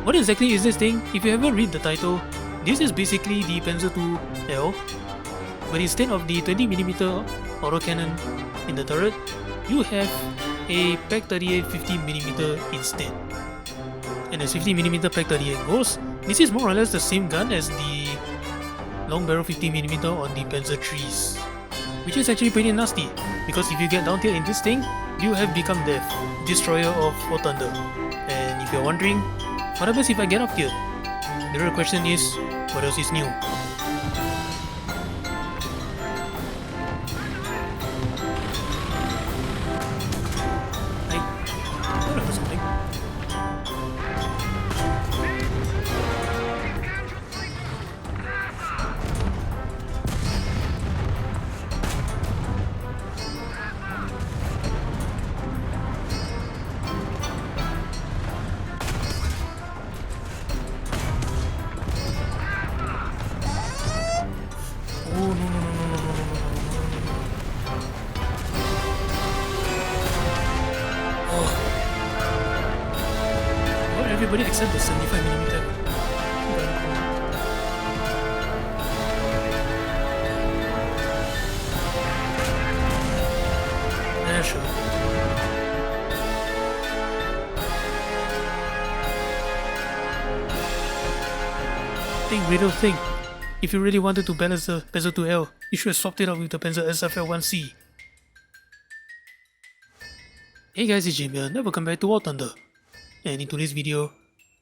What exactly is this thing? If you ever read the title, this is basically the Panzer 2L, but instead of the 20mm autocannon in the turret, you have a Pak-38 50mm instead. And as 50mm Pak-38 goes, this is more or less the same gun as the long barrel 50mm on the Panzer 3s, which is actually pretty nasty, because if you get down here in this thing, you have become Death, Destroyer of warthunder. And if you're wondering, what happens if I get up here? The real question is, what else is new? Everybody except the 75mm. Yeah, sure. Reto, think. If you really wanted to balance the Panzer 2L, you should have swapped it out with the Panzer SFL.ic. Hey guys, it's Jimmy and welcome back to War Thunder. And in today's video,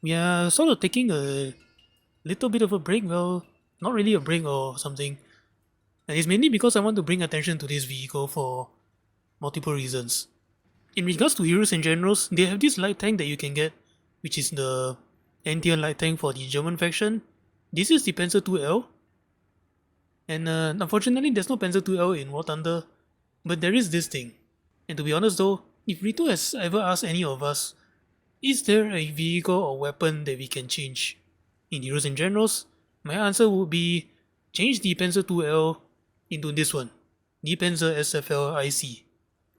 we are sort of taking a little bit of a break, well, not really a break or something. And it's mainly because I want to bring attention to this vehicle for multiple reasons. In regards to heroes and generals, they have this light tank that you can get, which is the N-tier light tank for the German faction. This is the Panzer 2L. And unfortunately, there's no Panzer 2L in War Thunder, but there is this thing. And to be honest though, if Reto has ever asked any of us, is there a vehicle or weapon that we can change in Heroes and Generals? My answer would be change the Panzer 2L into this one, the Panzer SFL.ic.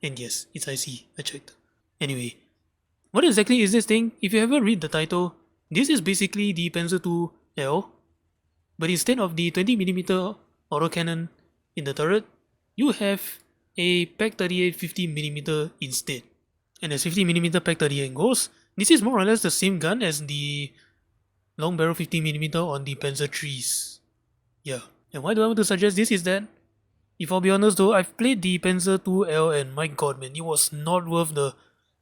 And yes, it's IC, I checked. Anyway, what exactly is this thing? If you ever read the title, this is basically the Panzer 2L, but instead of the 20mm autocannon in the turret, you have a Pak-38 50mm instead. And as 50mm Pak-38 goes, this is more or less the same gun as the long barrel 50mm on the Panzer 3s. Yeah, and why do I want to suggest this is that, if I'll be honest though, I've played the Panzer 2L and my god man, it was not worth the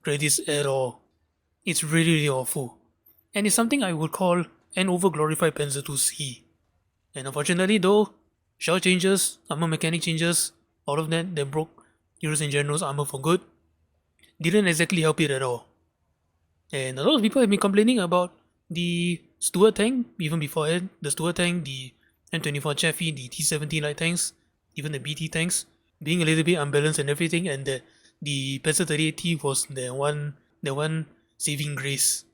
credits at all. It's really awful. And it's something I would call an overglorified Panzer 2C. And unfortunately though, shell changes, armor mechanic changes, all of that broke Heroes and Generals armor for good, didn't exactly help it at all. And a lot of people have been complaining about the Stuart tank, even beforehand, the Stuart tank, the M24 Chaffee, the T-70 light tanks, even the BT tanks, being a little bit unbalanced and everything, and that the Panzer 38T was the one saving grace.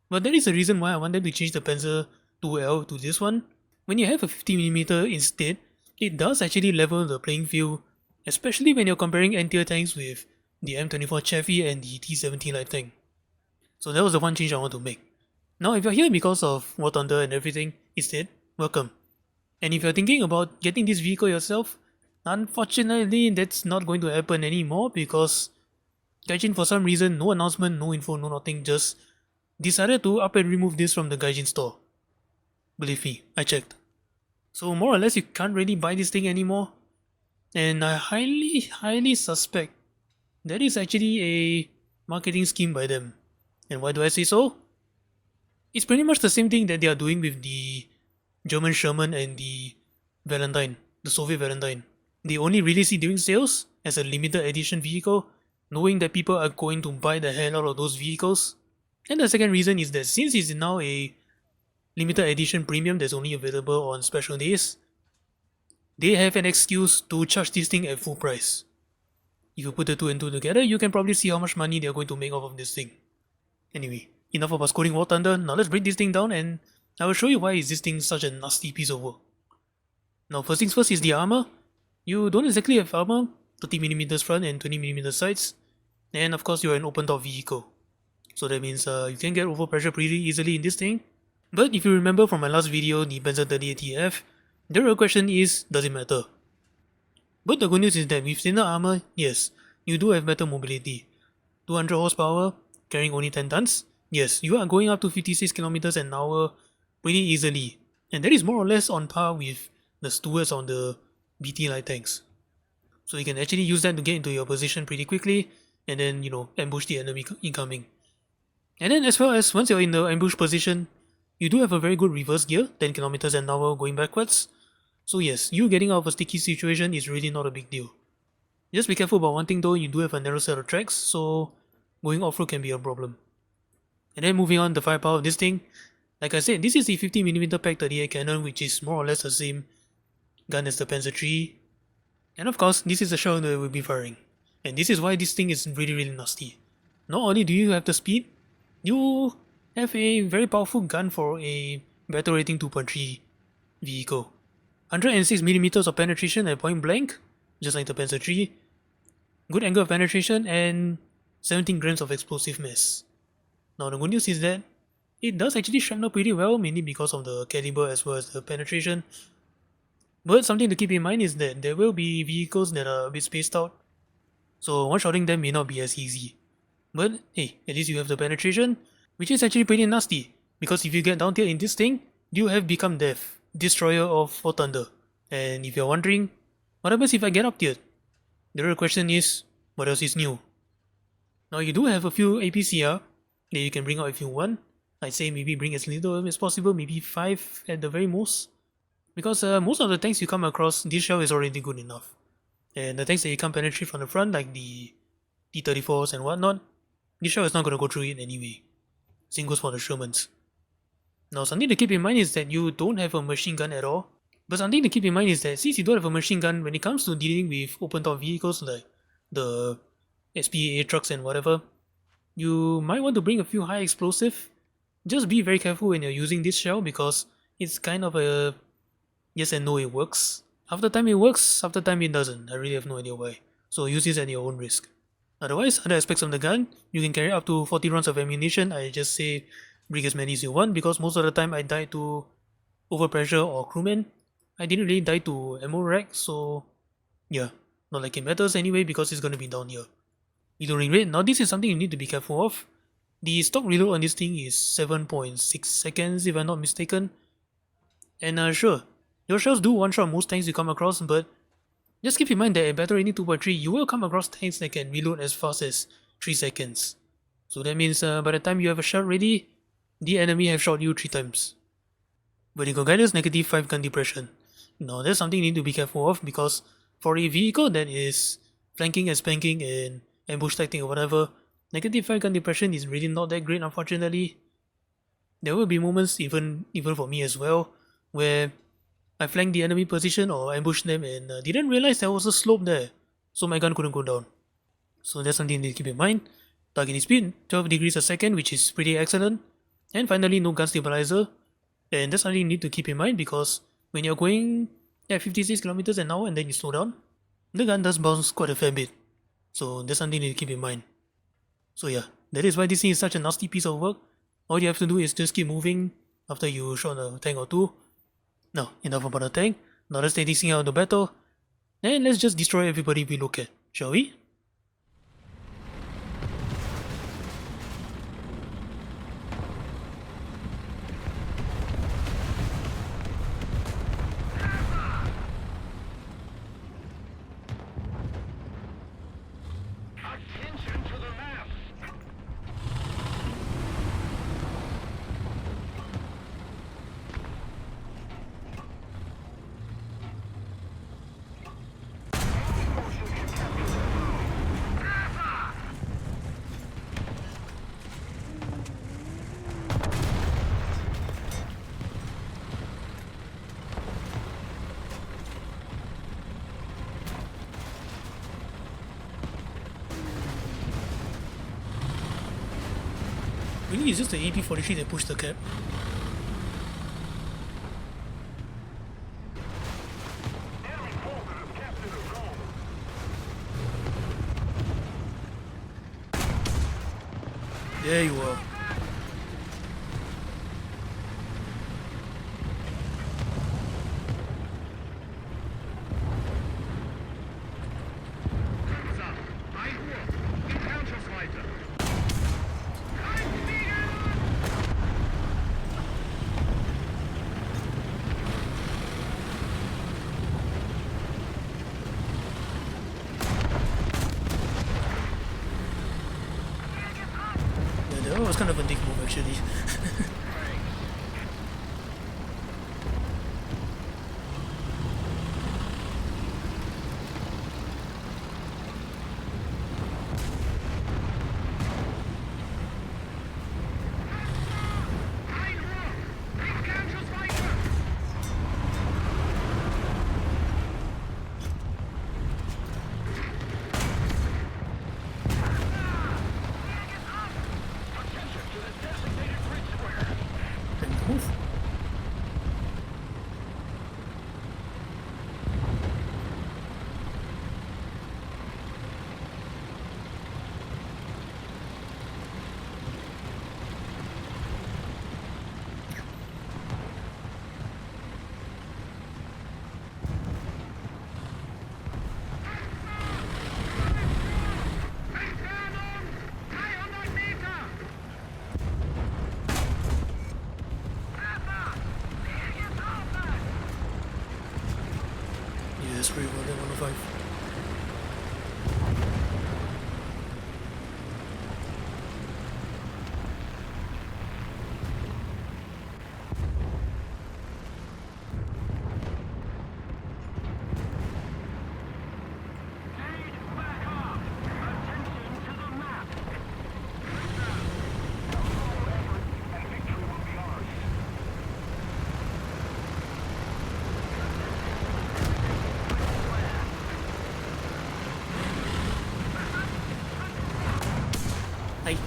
But there is a reason why I want them to change the Panzer 2L to this one. When you have a 50mm instead, it does actually level the playing field, especially when you're comparing N-tier tanks with the M24 Chaffee and the T-70 light tank. So that was the one change I want to make. Now if you're here because of War Thunder and everything instead, welcome. And if you're thinking about getting this vehicle yourself, unfortunately that's not going to happen anymore because Gaijin for some reason, no announcement, no info, no nothing, just decided to up and remove this from the Gaijin store. Believe me, I checked. So more or less you can't really buy this thing anymore. And I highly suspect that is actually a marketing scheme by them. And why do I say so? It's pretty much the same thing that they are doing with the German Sherman and the Valentine, the Soviet Valentine. They only release it during sales as a limited edition vehicle, knowing that people are going to buy the hell out of those vehicles. And the second reason is that since it's now a limited edition premium that's only available on special days, they have an excuse to charge this thing at full price. If you put the two and two together, you can probably see how much money they're going to make off of this thing. Anyway, enough about scoring War Thunder, now let's break this thing down and I will show you why is this thing such a nasty piece of work. Now first things first is the armor. You don't exactly have armor, 30mm front and 20mm sides, and of course you're an open top vehicle. So that means you can get overpressure pretty easily in this thing. But if you remember from my last video, the Panzer 38TF, the real question is, does it matter? But the good news is that with thinner armor, yes, you do have better mobility. 200 horsepower, carrying only 10 tons, yes, you are going up to 56 kilometers an hour pretty easily. And that is more or less on par with the Stewards on the BT light tanks. So you can actually use that to get into your position pretty quickly and then, ambush the enemy incoming. And then as well as once you're in the ambush position, you do have a very good reverse gear, 10 kilometers an hour going backwards. So yes, you getting out of a sticky situation is really not a big deal. Just be careful about one thing though, you do have a narrow set of tracks, so going off-road can be a problem. And then moving on, the firepower of this thing. Like I said, this is the 50mm Pak 38 cannon, which is more or less the same gun as the Panzer III. And of course, this is the shell that we'll be firing. And this is why this thing is really nasty. Not only do you have the speed, you have a very powerful gun for a battle rating 2.3 vehicle. 106mm of penetration at point blank, just like the Panzer III. Good angle of penetration and 17 grams of explosive mass. Now the good news is that it does actually shrapnel pretty well, mainly because of the caliber as well as the penetration. But something to keep in mind is that there will be vehicles that are a bit spaced out, so one-shotting them may not be as easy. But hey, at least you have the penetration, which is actually pretty nasty, because if you get down tier in this thing, you have become Death, Destroyer of Warthunder. And if you're wondering, what happens if I get up tier? The real question is, what else is new? Now you do have a few APCR that you can bring out if you want. I'd say maybe bring as little as possible, maybe 5 at the very most. Because most of the tanks you come across, this shell is already good enough. And the tanks that you can't penetrate from the front, like the T-34s and whatnot, this shell is not going to go through it anyway. Same goes for the Shermans. Now something to keep in mind is that you don't have a machine gun at all. But something to keep in mind is that since you don't have a machine gun, when it comes to dealing with open top vehicles like the SPA trucks and whatever, you might want to bring a few high explosive. Just be very careful when you're using this shell because it's kind of a yes and no, it works. Half the time it works, half the time it doesn't. I really have no idea why. So use this at your own risk. Otherwise, other aspects of the gun, you can carry up to 40 rounds of ammunition. I just say bring as many as you want because most of the time I die to overpressure or crewman. I didn't really die to ammo rack, so yeah, not like it matters anyway because it's gonna be down here. Reloading rate, now this is something you need to be careful of. The stock reload on this thing is 7.6 seconds if I'm not mistaken. And sure, your shells do one-shot most tanks you come across, but just keep in mind that at battle rating 2.3 you will come across tanks that can reload as fast as 3 seconds. So that means by the time you have a shot ready, the enemy have shot you 3 times. Vertical guidance, -5 gun depression. Now that's something you need to be careful of because for a vehicle that is flanking and spanking and ambush tactic or whatever, -5 gun depression is really not that great unfortunately. There will be moments, even for me as well, where I flanked the enemy position or ambushed them and didn't realize there was a slope there, so my gun couldn't go down. So that's something you need to keep in mind. Targeting speed, 12 degrees a second, which is pretty excellent. And finally, no gun stabilizer. And that's something you need to keep in mind because when you're going at 56 kilometers an hour and then you slow down, the gun does bounce quite a fair bit. So that's something you need to keep in mind. So yeah, that is why this thing is such a nasty piece of work. All you have to do is just keep moving after you shot a tank or two. Now, enough about the tank. Now let's take this thing out of the battle. And let's just destroy everybody we look at, shall we? Really, it's just the AP-43 that pushed the cap. There you are. Yeah, that was kind of a dick move actually. Move. Yes, pretty well, 105. Ay.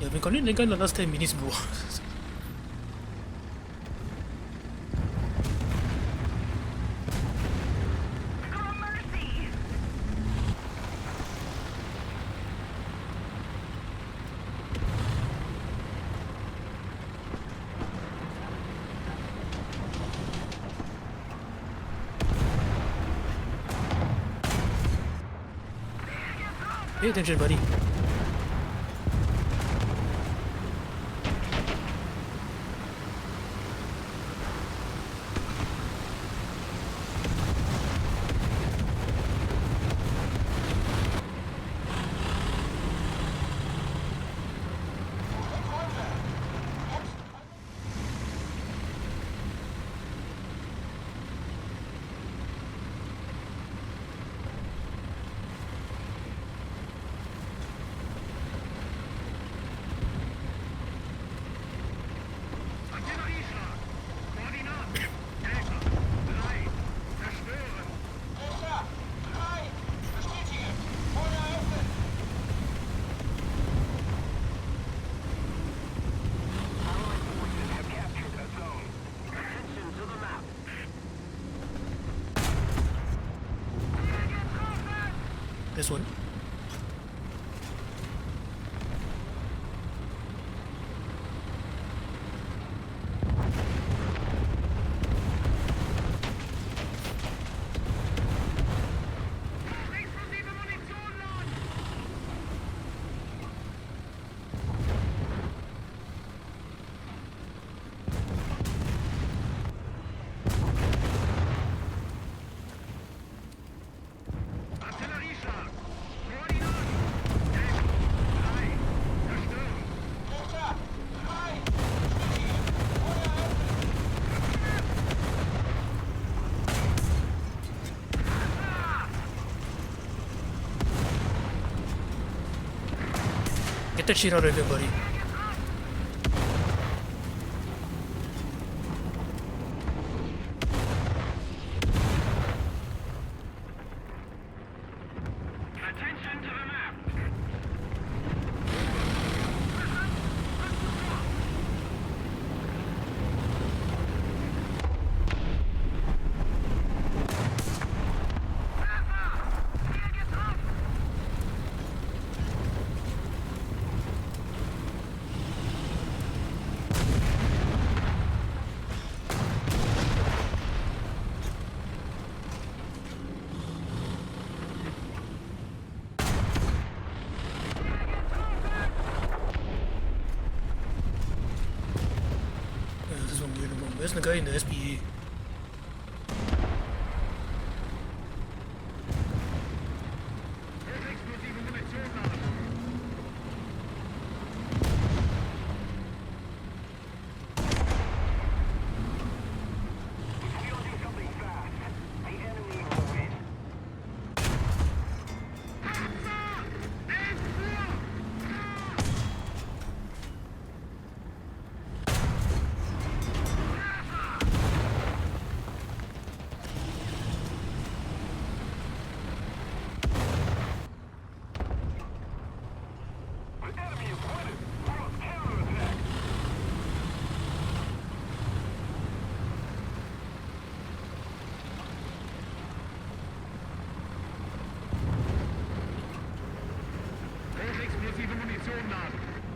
Yeah, I've been calling the guy the last 10 minutes, bro. Pay attention, buddy. This one. that shit out of here, buddy. Where's the guy in the SPA?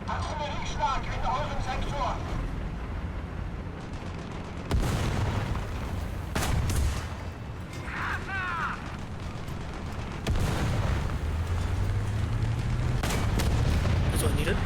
Artillerieschlag in eurem Sektor. That's what I needed.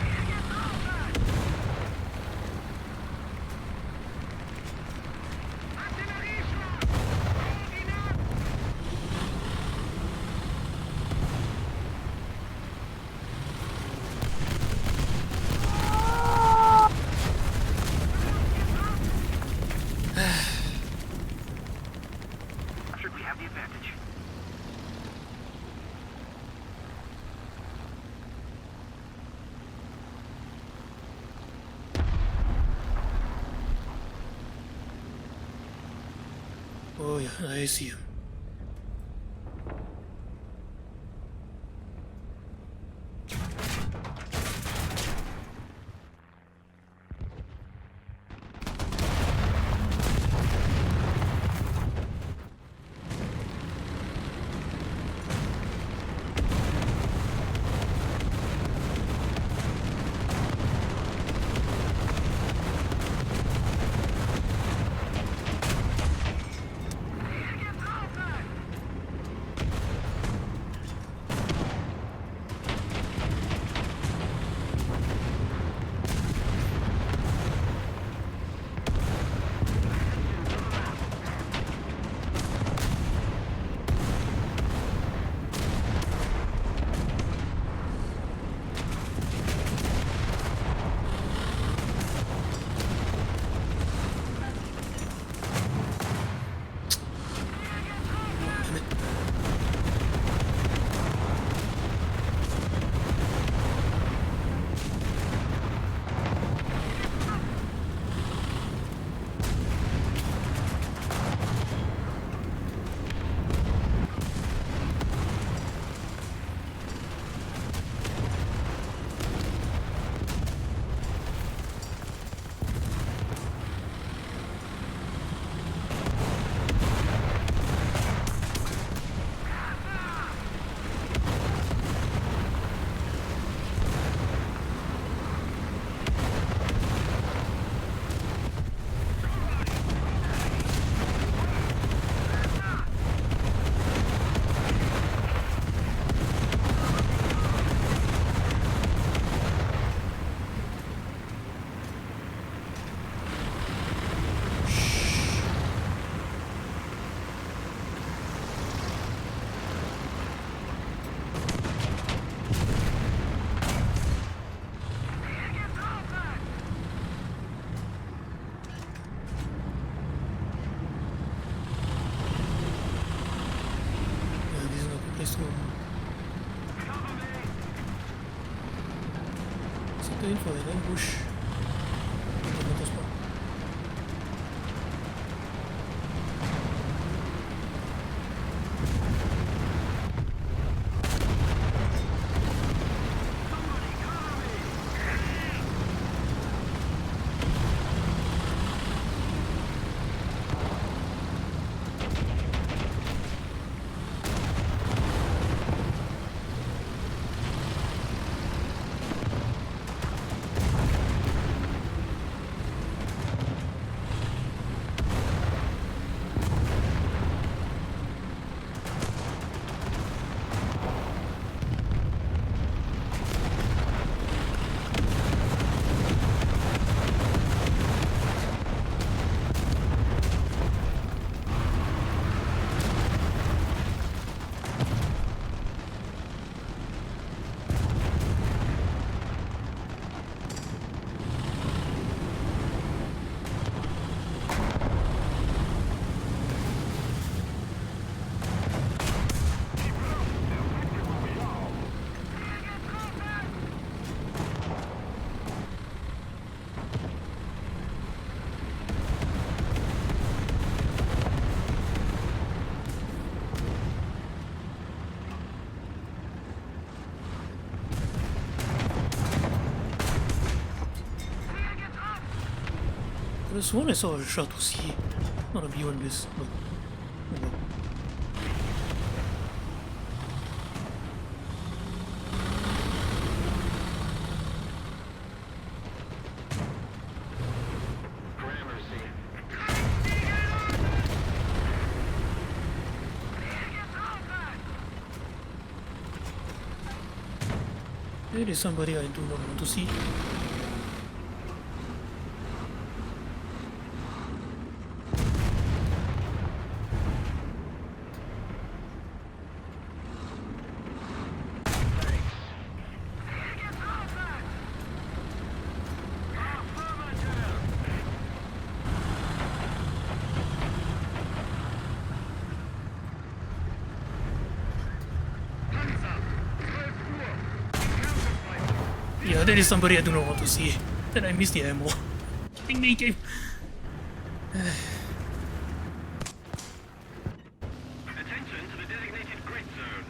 Oh yeah, I see him. Settle in for an ambush. Fundamental spot. I could have sworn I saw a shot to see, not a view on this, but oh well. There is somebody I do not want to see. Yeah, there is somebody I do not want to see. Then I missed the ammo. Ding me, game. Attention to the designated grid zone.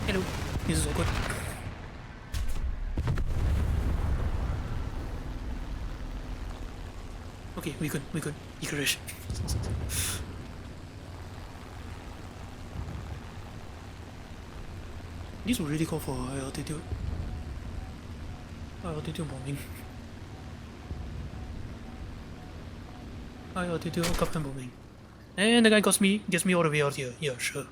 Hello, this is awkward. Okay, we good. Licorice. This would really call for high altitude. High altitude bombing. High altitude cup bombing. And the guy gets me all the way out here. Yeah, sure.